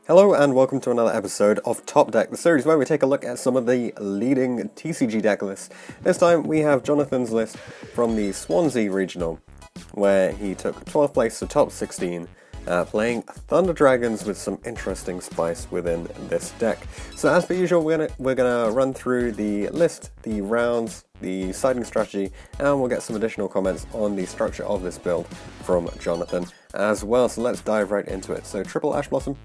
Hello and welcome to another episode of Top Deck, the series where we take a look at some of the leading TCG deck lists. This time we have Jonathan's list from the Swansea Regional, where he took 12th place to top 16, playing Thunder Dragons with some interesting spice within this deck. So as per usual, we're gonna run through the list, the rounds, the siding strategy, and we'll get some additional comments on the structure of this build from Jonathan as well. So let's dive right into it. So triple Ash Blossom,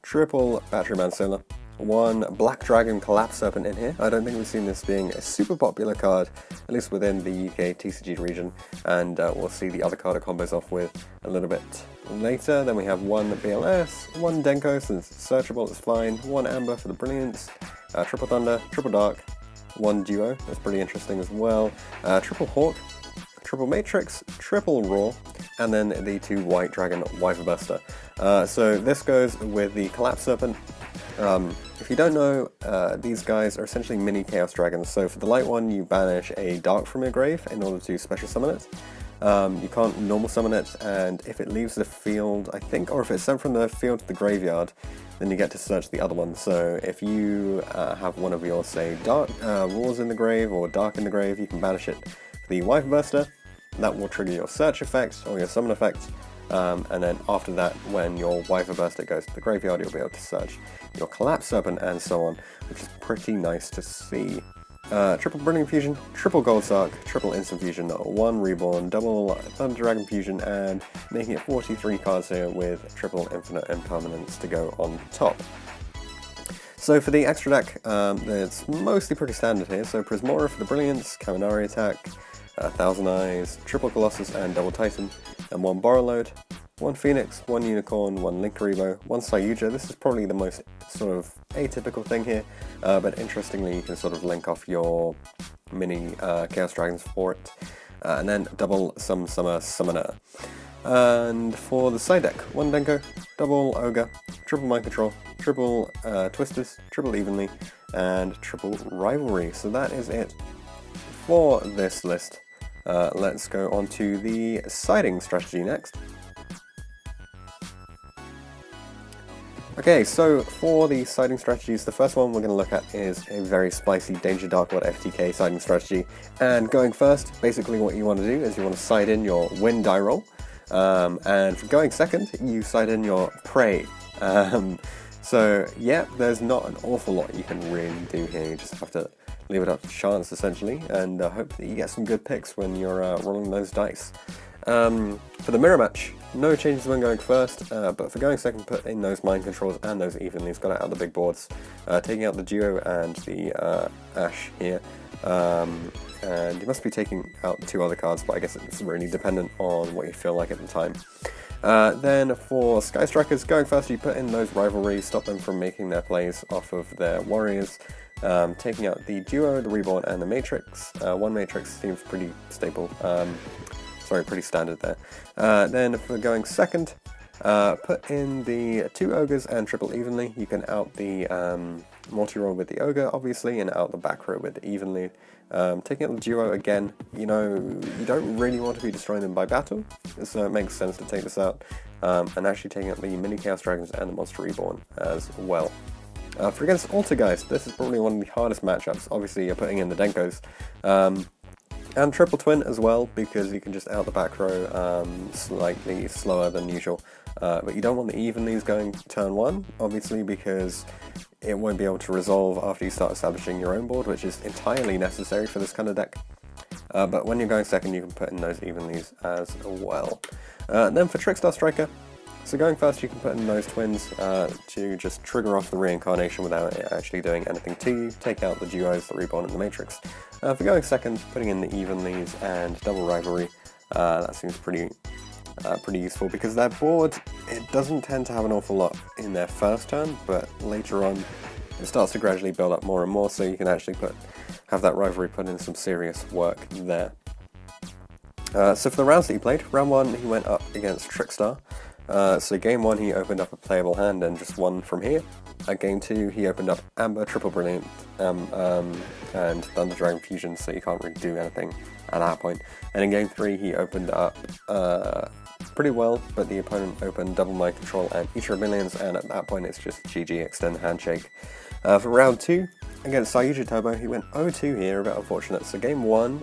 triple Battery Man Solar, one Black Dragon Collapse Serpent in here. I don't think we've seen this being a super popular card, at least within the UK TCG region, and we'll see the other card it combos off with a little bit later. Then we have one BLS, one Denko, since it's searchable, it's fine, one Amber for the Brilliance, triple Thunder, triple Dark, one Duo, that's pretty interesting as well, triple Hawk, triple Matrix, triple Raw, and then the two White Dragon Wyverbuster. So this goes with the Collapse Serpent. If you don't know, these guys are essentially mini Chaos Dragons. So for the light one, you banish a Dark from your grave in order to special summon it. You can't normal summon it, and if it leaves the field, I think, or if it's sent from the field to the graveyard, then you get to search the other one. So if you have one of your, say, Dark Raws in the grave or Dark in the grave, you can banish it for the Wyverbuster. That will trigger your search effect or your summon effect, and then after that, when your Wyverbuster goes to the graveyard, you'll be able to search your Collapse Serpent and so on, which is pretty nice to see. Triple Burning Fusion, triple Gold Sark, triple Instant Fusion, one Reborn, double Thunder Dragon Fusion, and making it 43 cards here with triple Infinite Impermanence to go on top. So for the extra deck, it's mostly pretty standard here. So Prismora for the Brilliance, Kaminari attack, Thousand Eyes, triple Colossus and double Titan, and one Borrowload, one Phoenix, one Unicorn, one Linkuriboh, one Sayuja. This is probably the most sort of atypical thing here, but interestingly you can sort of link off your mini Chaos Dragons for it, and then double some Summer Summoner. And for the side deck, one Denko, double Ogre, triple Mind Control, triple Twisters, triple Evenly, and triple Rivalry. So that is it for this list. Let's go on to the siding strategy next. Okay, so for the siding strategies, the first one we're going to look at is a very spicy Danger Dark Lord FTK siding strategy. And going first, basically what you want to do is you want to side in your win die roll, and for going second, you side in your prey. So yeah, there's not an awful lot you can really do here. You just have to leave it up to chance, essentially, and hope that you get some good picks when you're rolling those dice. For the mirror match, no changes when going first, but for going second, put in those Mind Controls and those Evenlys, got out the big boards, taking out the Duo and the Ash here, and you must be taking out the two other cards, but I guess it's really dependent on what you feel like at the time. Then for Sky Strikers, going first, you put in those Rivalries, stop them from making their plays off of their Warriors, taking out the Duo, the Reborn, and the Matrix. One Matrix seems pretty stable, pretty standard there. Then for going second, put in the two Ogres and triple Evenly. You can out the multi-roll with the Ogre, obviously, and out the back row with the Evenly. Taking out the Duo again, you know, you don't really want to be destroying them by battle, so it makes sense to take this out, and actually taking out the mini Chaos Dragons and the Monster Reborn as well. For against Altergeist, this is probably one of the hardest matchups. Obviously, you're putting in the Denkos, and Triple Twin as well, because you can just out the back row slightly slower than usual. But you don't want the Evenlies going turn one, obviously, because it won't be able to resolve after you start establishing your own board, which is entirely necessary for this kind of deck. But when you're going second, you can put in those Evenlies as well. Then for Trickstar Striker, so going first, you can put in those twins to just trigger off the reincarnation without it actually doing anything to you. Take out the Duos, the Reborn, and the Matrix. For going second, putting in the Evenlies and double Rivalry, that seems pretty useful, because their board, it doesn't tend to have an awful lot in their first turn, but later on it starts to gradually build up more and more, so you can actually have that Rivalry put in some serious work there. So for the rounds that he played, round one he went up against Trickstar. So game one he opened up a playable hand and just won from here. At game 2, he opened up Amber, Triple Brilliant, and Thunder Dragon Fusion, so you can't really do anything at that point. And in game 3, he opened up pretty well, but the opponent opened Double Mind Control and Each of Millions, and at that point it's just GG, extend Handshake. For round 2, against Sayuja Turbo, he went 0-2 here, a bit unfortunate. So game 1,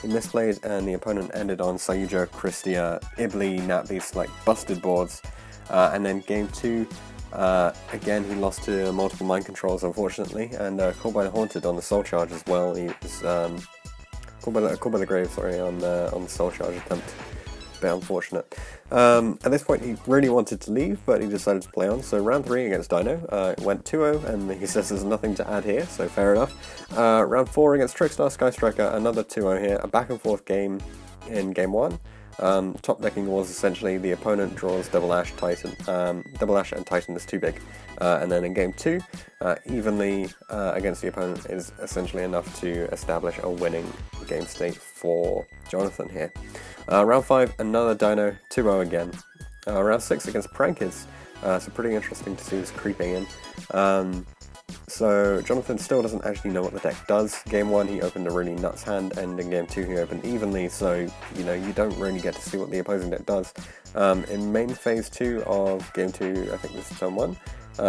he misplayed, and the opponent ended on Sayuja, Christia, Ibli, Natbeast, like busted boards. And then game 2, again he lost to multiple mind controls, unfortunately, and caught by the Haunted on the Soul Charge as well. He was caught by the Grave, sorry, on the Soul Charge attempt. Bit unfortunate. At this point he really wanted to leave, but he decided to play on. So round 3 against Dino, it went 2-0, and he says there's nothing to add here, so fair enough. Round 4 against Trickstar Sky Striker, another 2-0 here, a back and forth game in game 1. Top decking was essentially the opponent draws Double Ash, Titan, Double Ash and Titan is too big, and then in game 2, evenly against the opponent is essentially enough to establish a winning game state for Jonathan here. Round 5, another Dino, 2-0 again. Round 6 against Prankids, so pretty interesting to see this creeping in. So Jonathan still doesn't actually know what the deck does. Game 1 he opened a really nuts hand, and in game 2 he opened evenly, so you don't really get to see what the opposing deck does. In main phase 2 of game 2, I think this is turn 1,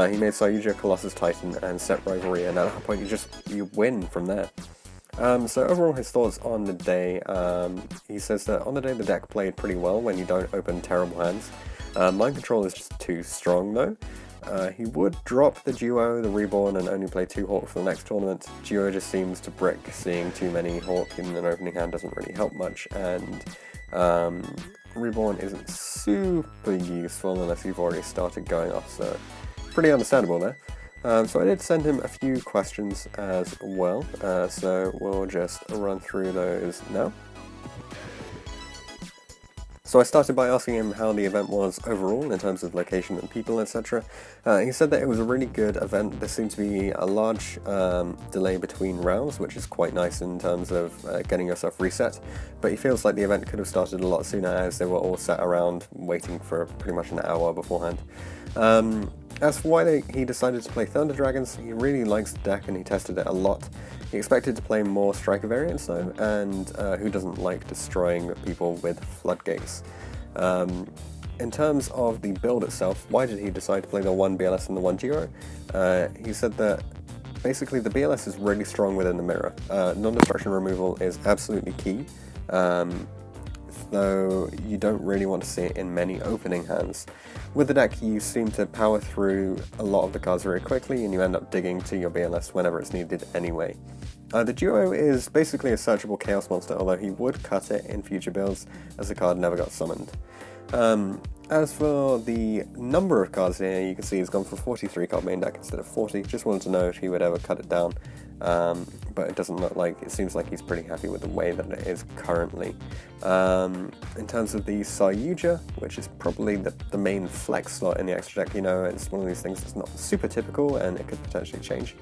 he made Sayuja, Colossus, Titan and set Rivalry, and at that point you win from there. So overall his thoughts on the day, he says that on the day the deck played pretty well when you don't open terrible hands. Mind Control is just too strong though. He would drop the Duo, the Reborn, and only play 2 Hawk for the next tournament. Duo just seems to brick, seeing too many Hawk in an opening hand doesn't really help much, and Reborn isn't super useful unless you've already started going off, so pretty understandable there. So I did send him a few questions as well, so we'll just run through those now. So I started by asking him how the event was overall in terms of location and people, etc. He said that it was a really good event. There seemed to be a large delay between rounds, which is quite nice in terms of getting yourself reset, but he feels like the event could have started a lot sooner as they were all sat around waiting for pretty much an hour beforehand. As for why he decided to play Thunder Dragons, he really likes the deck and he tested it a lot. He expected to play more Striker variants though, and who doesn't like destroying people with Floodgates? In terms of the build itself, why did he decide to play the 1 BLS and the 1 Duo? He said that basically the BLS is really strong within the mirror. Non-destruction removal is absolutely key, though you don't really want to see it in many opening hands. With the deck you seem to power through a lot of the cards very quickly and you end up digging to your BLS whenever it's needed anyway. The Duo is basically a searchable Chaos monster, although he would cut it in future builds as the card never got summoned. As for the number of cards here, you can see he's gone for 43 card main deck instead of 40. Just wanted to know if he would ever cut it down, but it doesn't look like, it seems like he's pretty happy with the way that it is currently. In terms of the Sayuja, which is probably the main flex slot in the extra deck, it's one of these things that's not super typical and it could potentially change.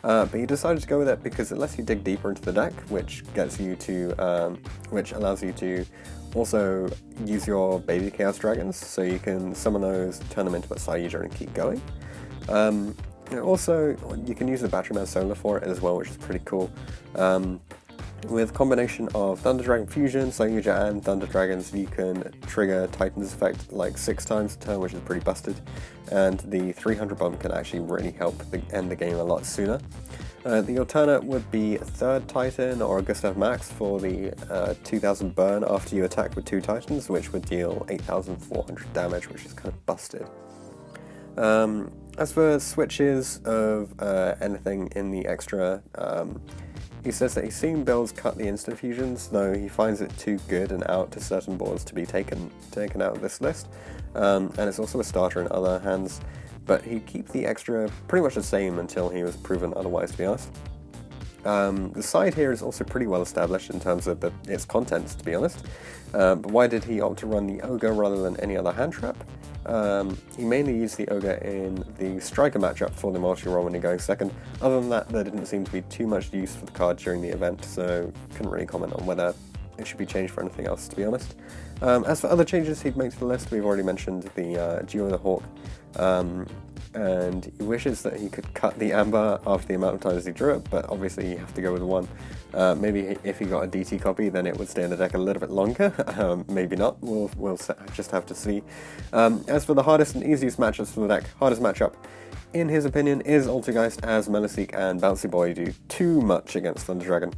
But he decided to go with it because it lets you dig deeper into the deck, which gets you to, which allows you to also use your baby Chaos Dragons, so you can summon those, turn them into a Sayuja and keep going. Also, you can use the Batteryman Solar for it as well, which is pretty cool. With combination of Thunder Dragon Fusion, Sayuja and Thunder Dragons, you can trigger Titan's effect like 6 times a turn, which is pretty busted, and the 300 bump can actually really help end the game a lot sooner. The alternate would be 3rd Titan or a Gustav Max for the 2000 burn after you attack with 2 Titans, which would deal 8400 damage, which is kind of busted. As for switches of anything in the extra, he says that he's seen builds cut the instant fusions, though he finds it too good and out to certain boards to be taken out of this list, and it's also a starter in other hands, but he'd keep the extra pretty much the same until he was proven otherwise, to be honest. The side here is also pretty well established in terms of its contents, to be honest, but why did he opt to run the Ogre rather than any other hand trap? He mainly used the Ogre in the Striker matchup for the multi-roll when you're going second. Other than that, there didn't seem to be too much use for the card during the event, so couldn't really comment on whether it should be changed for anything else, to be honest. As for other changes he'd make to the list, we've already mentioned the Duo the Hawk, and he wishes that he could cut the amber after the amount of times he drew it, but obviously you have to go with one. Maybe if he got a DT copy, then it would stay in the deck a little bit longer. Maybe not. We'll just have to see. As for the hardest and easiest matchups for the deck, hardest matchup, in his opinion, is Altergeist, as Meliseek and Bouncy Boy do too much against Thunder Dragon.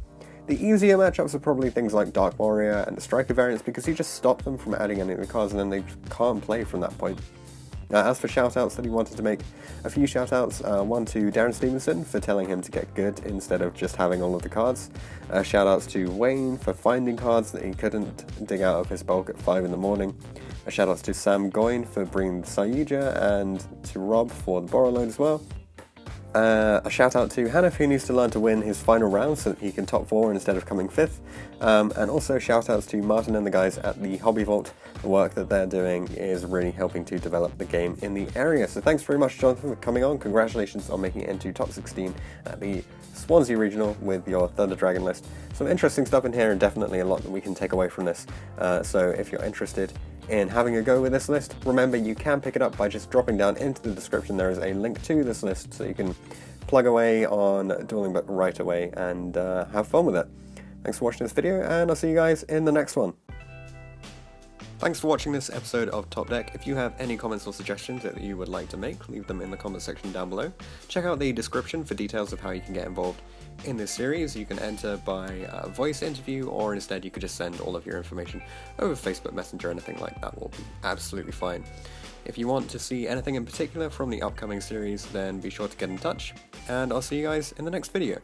The easier matchups are probably things like Dark Warrior and the Striker variants, because you just stop them from adding any of the cards and then they can't play from that point. As for shoutouts that he wanted to make, a few shoutouts, one to Darren Stevenson for telling him to get good instead of just having all of the cards, shoutouts to Wayne for finding cards that he couldn't dig out of his bulk at 5 in the morning, a shoutouts to Sam Goyne for bringing the Saiyuja, and to Rob for the Borrow Load as well. A shout out to Hanif, who needs to learn to win his final round so that he can top 4 instead of coming 5th. And also shout outs to Martin and the guys at the Hobby Vault. The work that they're doing is really helping to develop the game in the area. So thanks very much, Jonathan, for coming on. Congratulations on making it into top 16 at the Swansea Regional with your Thunder Dragon list. Some interesting stuff in here and definitely a lot that we can take away from this. So if you're interested in having a go with this list, remember you can pick it up by just dropping down into the description. There is a link to this list so you can plug away on Dueling Book right away and have fun with it. Thanks for watching this video, and I'll see you guys in the next one. Thanks for watching this episode of Top Deck. If you have any comments or suggestions that you would like to make, leave them in the comment section down below. Check out the description for details of how you can get involved in this series. You can enter by voice interview, or instead you could just send all of your information over Facebook Messenger. Anything like that will be absolutely fine. If you want to see anything in particular from the upcoming series, then be sure to get in touch, and I'll see you guys in the next video.